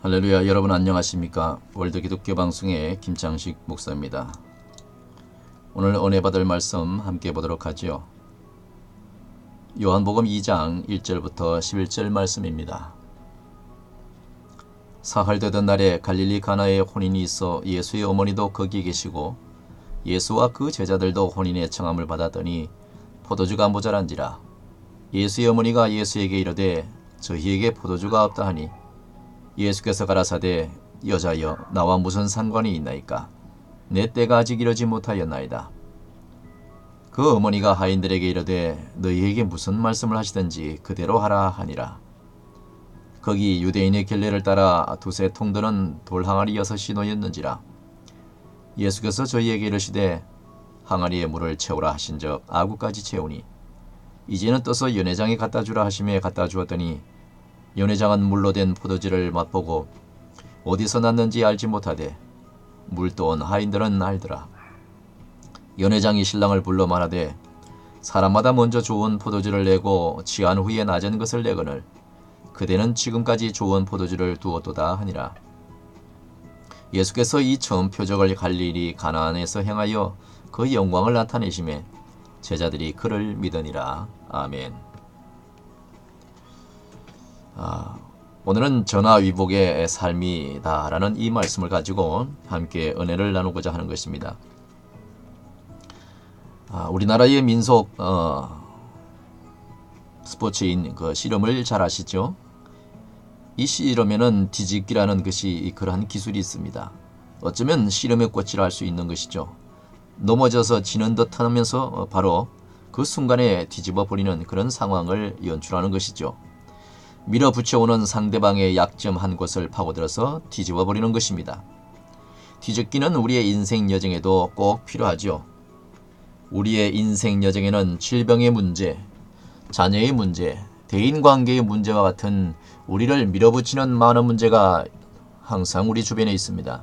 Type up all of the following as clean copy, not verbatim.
할렐루야. 여러분 안녕하십니까? 월드 기독교 방송의 김창식 목사입니다. 오늘 은혜 받을 말씀 함께 보도록 하지요. 요한복음 2장 1절부터 11절 말씀입니다. 사흘되던 날에 갈릴리 가나에 혼인이 있어 예수의 어머니도 거기 계시고 예수와 그 제자들도 혼인의 청함을 받았더니 포도주가 모자란지라. 예수의 어머니가 예수에게 이르되 저희에게 포도주가 없다 하니 예수께서 가라사대 여자여 나와 무슨 상관이 있나이까? 내 때가 아직 이르지 못하였나이다. 그 어머니가 하인들에게 이르되 너희에게 무슨 말씀을 하시든지 그대로 하라 하니라. 거기 유대인의 결례를 따라 두세 통드는 돌 항아리 6이 놓였는지라. 예수께서 저희에게 이르시되 항아리에 물을 채우라 하신즉 아구까지 채우니 이제는 떠서 연회장에 갖다 주라 하심에 갖다 주었더니 연회장은 물로 된 포도주를 맛보고 어디서 났는지 알지 못하되 물 떠온 하인들은 알더라. 연회장이 신랑을 불러 말하되 사람마다 먼저 좋은 포도주를 내고 취한 후에 낮은 것을 내거늘 그대는 지금까지 좋은 포도주를 두었도다 하니라. 예수께서 이 처음 표적을 갈릴리 가나안에서 행하여 그 영광을 나타내심에 제자들이 그를 믿으니라. 아멘. 오늘은 전화위복의 삶이다라는 이 말씀을 가지고 함께 은혜를 나누고자 하는 것입니다. 우리나라의 민속 스포츠인 그 씨름을 잘 아시죠? 이 씨름에는 뒤집기라는 것이 그러한 기술이 있습니다. 어쩌면 씨름의 꽃이라 할 수 있는 것이죠. 넘어져서 지는 듯 하면서 바로 그 순간에 뒤집어 버리는 그런 상황을 연출하는 것이죠. 밀어붙여오는 상대방의 약점 한 곳을 파고들어서 뒤집어 버리는 것입니다. 뒤집기는 우리의 인생 여정에도 꼭 필요하죠. 우리의 인생 여정에는 질병의 문제, 자녀의 문제, 대인관계의 문제와 같은 우리를 밀어붙이는 많은 문제가 항상 우리 주변에 있습니다.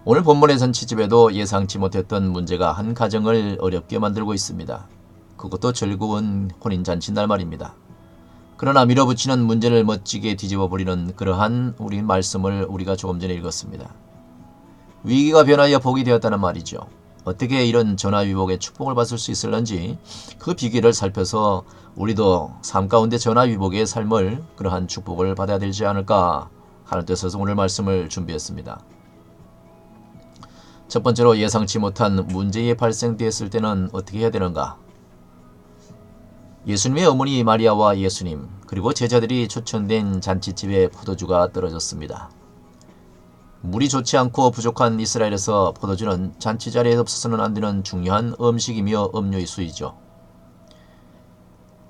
오늘 본문의 전치집에도 예상치 못했던 문제가 한 가정을 어렵게 만들고 있습니다. 그것도 즐거운 혼인잔치날 말입니다. 그러나 밀어붙이는 문제를 멋지게 뒤집어버리는 그러한 우리 말씀을 우리가 조금 전에 읽었습니다. 위기가 변하여 복이 되었다는 말이죠. 어떻게 이런 전화위복의 축복을 받을 수 있을런지 그 비결을 살펴서 우리도 삶 가운데 전화위복의 삶을 그러한 축복을 받아야 되지 않을까 하는 뜻에서 오늘 말씀을 준비했습니다. 첫 번째로 예상치 못한 문제에 발생되었을 때는 어떻게 해야 되는가? 예수님의 어머니 마리아와 예수님 그리고 제자들이 초청된 잔치집에 포도주가 떨어졌습니다. 물이 좋지 않고 부족한 이스라엘에서 포도주는 잔치 자리에 없어서는 안 되는 중요한 음식이며 음료의 수이죠.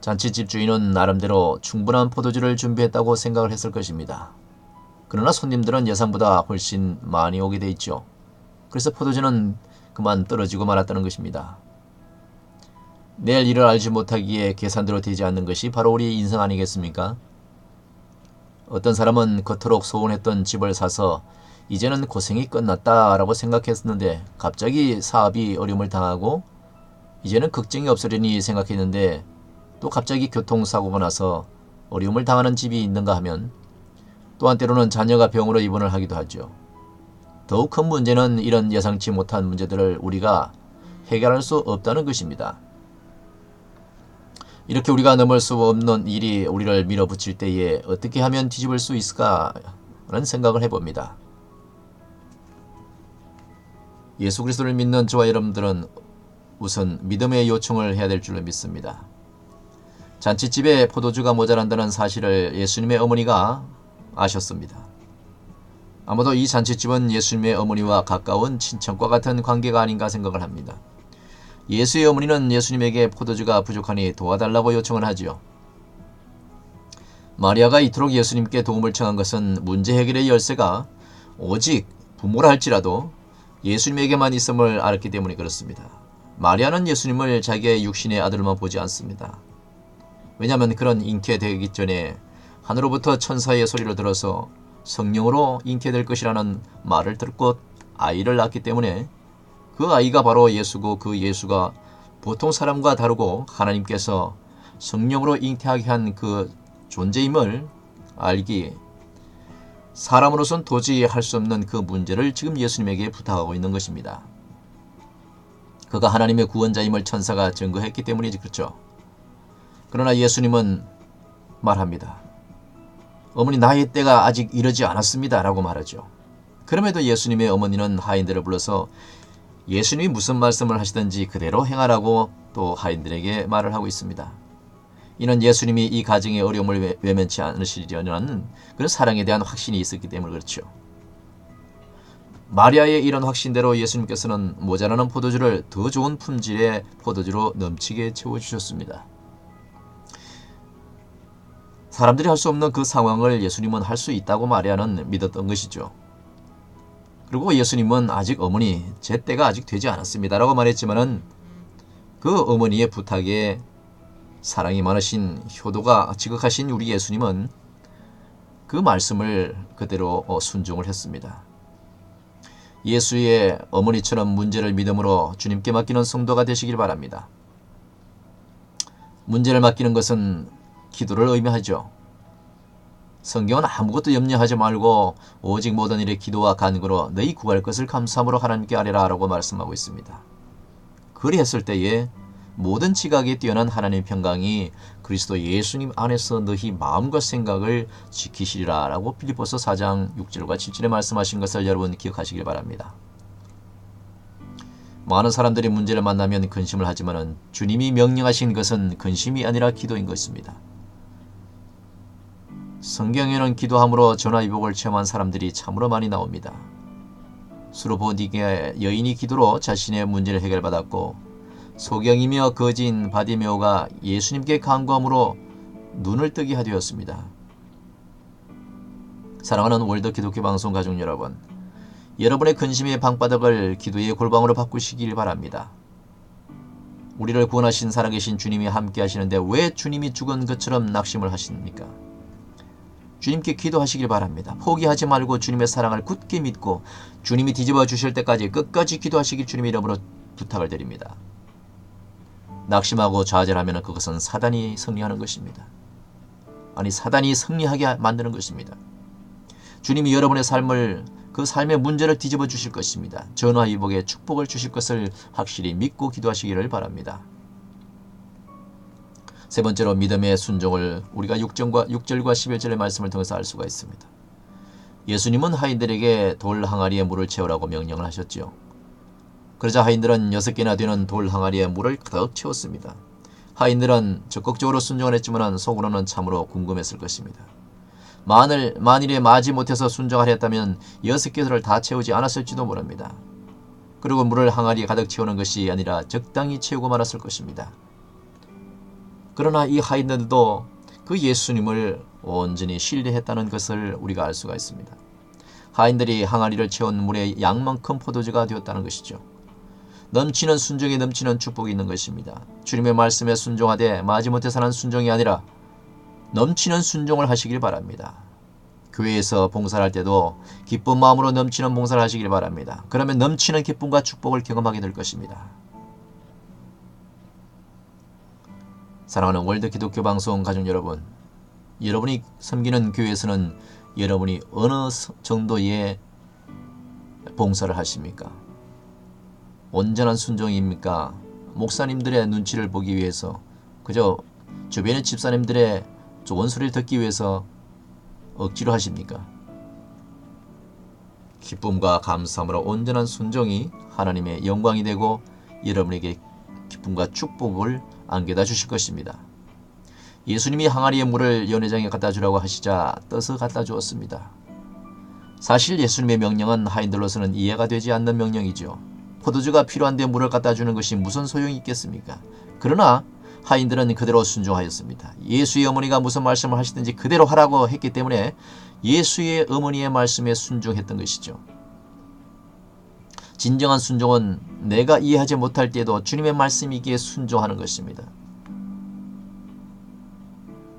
잔치집 주인은 나름대로 충분한 포도주를 준비했다고 생각을 했을 것입니다. 그러나 손님들은 예상보다 훨씬 많이 오게 돼 있죠. 그래서 포도주는 그만 떨어지고 말았다는 것입니다. 내일 일을 알지 못하기에 계산대로 되지 않는 것이 바로 우리의 인생 아니겠습니까? 어떤 사람은 그토록 소원했던 집을 사서 이제는 고생이 끝났다라고 생각했었는데 갑자기 사업이 어려움을 당하고 이제는 걱정이 없으려니 생각했는데 또 갑자기 교통사고가 나서 어려움을 당하는 집이 있는가 하면 또한 때로는 자녀가 병으로 입원을 하기도 하죠. 더욱 큰 문제는 이런 예상치 못한 문제들을 우리가 해결할 수 없다는 것입니다. 이렇게 우리가 넘을 수 없는 일이 우리를 밀어붙일 때에 어떻게 하면 뒤집을 수 있을까 라는 생각을 해봅니다. 예수 그리스도를 믿는 저와 여러분들은 우선 믿음의 요청을 해야 될 줄로 믿습니다. 잔치집에 포도주가 모자란다는 사실을 예수님의 어머니가 아셨습니다. 아마도 이 잔치집은 예수님의 어머니와 가까운 친척과 같은 관계가 아닌가 생각을 합니다. 예수의 어머니는 예수님에게 포도주가 부족하니 도와달라고 요청을 하지요. 마리아가 이토록 예수님께 도움을 청한 것은 문제 해결의 열쇠가 오직 부모라 할지라도 예수님에게만 있음을 알았기 때문에 그렇습니다. 마리아는 예수님을 자기의 육신의 아들로만 보지 않습니다. 왜냐하면 그런 잉태되기 전에 하늘로부터 천사의 소리를 들어서 성령으로 잉태될 것이라는 말을 듣고 아이를 낳기 때문에 그 아이가 바로 예수고 그 예수가 보통 사람과 다르고 하나님께서 성령으로 잉태하게 한 그 존재임을 알기 사람으로선 도저히 할 수 없는 그 문제를 지금 예수님에게 부탁하고 있는 것입니다. 그가 하나님의 구원자임을 천사가 증거했기 때문이지 그렇죠. 그러나 예수님은 말합니다. 어머니 나의 때가 아직 이르지 않았습니다 라고 말하죠. 그럼에도 예수님의 어머니는 하인들을 불러서 예수님이 무슨 말씀을 하시든지 그대로 행하라고 또 하인들에게 말을 하고 있습니다. 이는 예수님이 이 가정의 어려움을 외면치 않으시려는 그런 사랑에 대한 확신이 있었기 때문에 그렇죠. 마리아의 이런 확신대로 예수님께서는 모자라는 포도주를 더 좋은 품질의 포도주로 넘치게 채워주셨습니다. 사람들이 할 수 없는 그 상황을 예수님은 할 수 있다고 마리아는 믿었던 것이죠. 그리고 예수님은 아직 어머니 제 때가 아직 되지 않았습니다 라고 말했지만은 그 어머니의 부탁에 사랑이 많으신 효도가 지극하신 우리 예수님은 그 말씀을 그대로 순종을 했습니다. 예수의 어머니처럼 문제를 믿음으로 주님께 맡기는 성도가 되시길 바랍니다. 문제를 맡기는 것은 기도를 의미하죠. 성경은 아무것도 염려하지 말고 오직 모든 일에 기도와 간구로 너희 구할 것을 감사함으로 하나님께 아뢰라 라고 말씀하고 있습니다. 그리했을 때에 모든 지각에 뛰어난 하나님의 평강이 그리스도 예수님 안에서 너희 마음과 생각을 지키시리라 라고 빌립보서 4장 6절과 7절에 말씀하신 것을 여러분 기억하시길 바랍니다. 많은 사람들이 문제를 만나면 근심을 하지만 주님이 명령하신 것은 근심이 아니라 기도인 것입니다. 성경에는 기도함으로 전화위복을 체험한 사람들이 참으로 많이 나옵니다. 수르보니게 여인이 기도로 자신의 문제를 해결받았고 소경이며 거지인 바디메오가 예수님께 간구함으로 눈을 뜨게 하되었습니다. 사랑하는 월드 기독교 방송 가족 여러분, 여러분의 근심의 방바닥을 기도의 골방으로 바꾸시길 바랍니다. 우리를 구원하신 살아계신 주님이 함께 하시는데 왜 주님이 죽은 것처럼 낙심을 하십니까? 주님께 기도하시길 바랍니다. 포기하지 말고 주님의 사랑을 굳게 믿고 주님이 뒤집어 주실 때까지 끝까지 기도하시길 주님의 이름으로 부탁을 드립니다. 낙심하고 좌절하면 그것은 사단이 승리하는 것입니다. 아니 사단이 승리하게 만드는 것입니다. 주님이 여러분의 삶을 그 삶의 문제를 뒤집어 주실 것입니다. 전화위복의 축복을 주실 것을 확실히 믿고 기도하시기를 바랍니다. 세 번째로 믿음의 순종을 우리가 6절과 11절의 말씀을 통해서 알 수가 있습니다. 예수님은 하인들에게 돌 항아리에 물을 채우라고 명령을 하셨지요. 그러자 하인들은 6개나 되는 돌 항아리에 물을 가득 채웠습니다. 하인들은 적극적으로 순종을 했지만 속으로는 참으로 궁금했을 것입니다. 만일에 마지 못해서 순종을 했다면 6개들을 다 채우지 않았을지도 모릅니다. 그리고 물을 항아리에 가득 채우는 것이 아니라 적당히 채우고 말았을 것입니다. 그러나 이 하인들도 그 예수님을 온전히 신뢰했다는 것을 우리가 알 수가 있습니다. 하인들이 항아리를 채운 물의 양만큼 포도주가 되었다는 것이죠. 넘치는 순종에 넘치는 축복이 있는 것입니다. 주님의 말씀에 순종하되 마지못해서는 순종이 아니라 넘치는 순종을 하시길 바랍니다. 교회에서 봉사를 할 때도 기쁜 마음으로 넘치는 봉사를 하시길 바랍니다. 그러면 넘치는 기쁨과 축복을 경험하게 될 것입니다. 사랑하는 월드 기독교 방송 가족 여러분, 여러분이 섬기는 교회에서는 여러분이 어느 정도의 봉사를 하십니까? 온전한 순종입니까? 목사님들의 눈치를 보기 위해서, 그저 주변의 집사님들의 좋은 소리를 듣기 위해서 억지로 하십니까? 기쁨과 감사함으로 온전한 순종이 하나님의 영광이 되고 여러분에게 기쁨과 축복을 안겨다 주실 것입니다. 예수님이 항아리의 물을 연회장에 갖다 주라고 하시자 떠서 갖다 주었습니다. 사실 예수님의 명령은 하인들로서는 이해가 되지 않는 명령이죠. 포도주가 필요한데 물을 갖다 주는 것이 무슨 소용이 있겠습니까? 그러나 하인들은 그대로 순종하였습니다. 예수의 어머니가 무슨 말씀을 하시든지 그대로 하라고 했기 때문에 예수의 어머니의 말씀에 순종했던 것이죠. 진정한 순종은 내가 이해하지 못할 때에도 주님의 말씀이기에 순종하는 것입니다.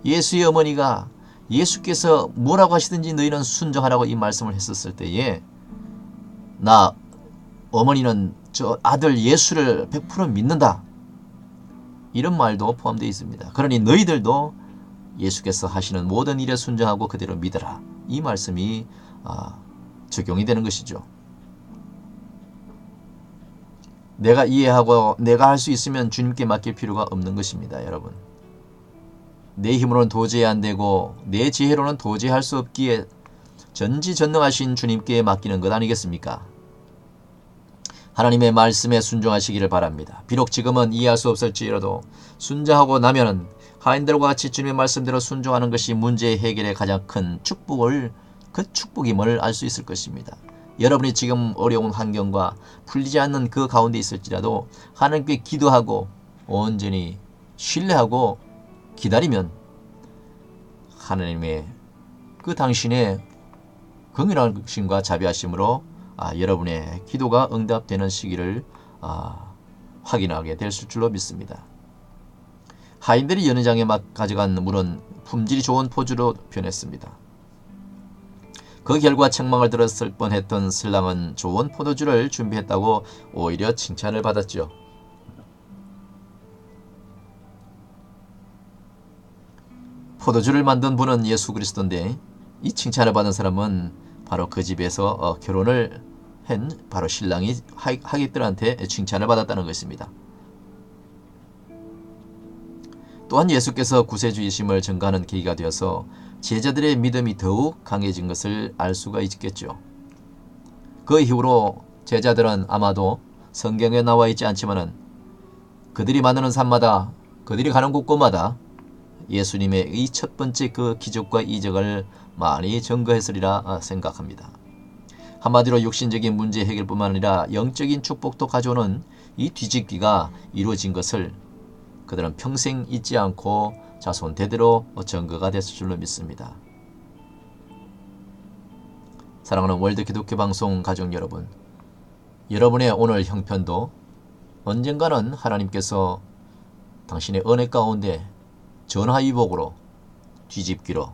예수의 어머니가 예수께서 뭐라고 하시든지 너희는 순종하라고 이 말씀을 했었을 때에 나 어머니는 저 아들 예수를 100% 믿는다. 이런 말도 포함되어 있습니다. 그러니 너희들도 예수께서 하시는 모든 일에 순종하고 그대로 믿어라. 이 말씀이 적용이 되는 것이죠. 내가 이해하고 내가 할 수 있으면 주님께 맡길 필요가 없는 것입니다. 여러분. 내 힘으로는 도저히 안 되고 내 지혜로는 도저히 할 수 없기에 전지전능하신 주님께 맡기는 것 아니겠습니까? 하나님의 말씀에 순종하시기를 바랍니다. 비록 지금은 이해할 수 없을지라도 순종하고 나면은 하인들과 같이 주님의 말씀대로 순종하는 것이 문제의 해결의 가장 큰 축복임을 알 수 있을 것입니다. 여러분이 지금 어려운 환경과 풀리지 않는 그 가운데 있을지라도 하나님께 기도하고 온전히 신뢰하고 기다리면 하나님의 그 당신의 긍휼하심과 자비하심으로 여러분의 기도가 응답되는 시기를 확인하게 될 줄로 믿습니다. 하인들이 연회장에 막 가져간 물은 품질이 좋은 포주로 변했습니다. 그 결과 책망을 들었을 뻔했던 신랑은 좋은 포도주를 준비했다고 오히려 칭찬을 받았죠. 포도주를 만든 분은 예수 그리스도인데 이 칭찬을 받은 사람은 바로 그 집에서 결혼을 한 바로 신랑이 하객들한테 칭찬을 받았다는 것입니다. 또한 예수께서 구세주이심을 증거하는 계기가 되어서 제자들의 믿음이 더욱 강해진 것을 알 수가 있겠죠. 그 이후로 제자들은 아마도 성경에 나와 있지 않지만은 그들이 만나는 산마다 그들이 가는 곳곳마다 예수님의 이 첫 번째 그 기적과 이적을 많이 증거했으리라 생각합니다. 한마디로 육신적인 문제 해결뿐만 아니라 영적인 축복도 가져오는 이 뒤집기가 이루어진 것을 그들은 평생 잊지 않고 자손 대대로 증거가 됐을 줄로 믿습니다. 사랑하는 월드 기독교 방송 가족 여러분, 여러분의 오늘 형편도 언젠가는 하나님께서 당신의 은혜 가운데 전화위복으로 뒤집기로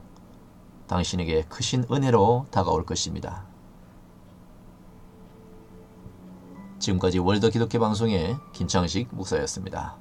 당신에게 크신 은혜로 다가올 것입니다. 지금까지 월드 기독교 방송의 김창식 목사였습니다.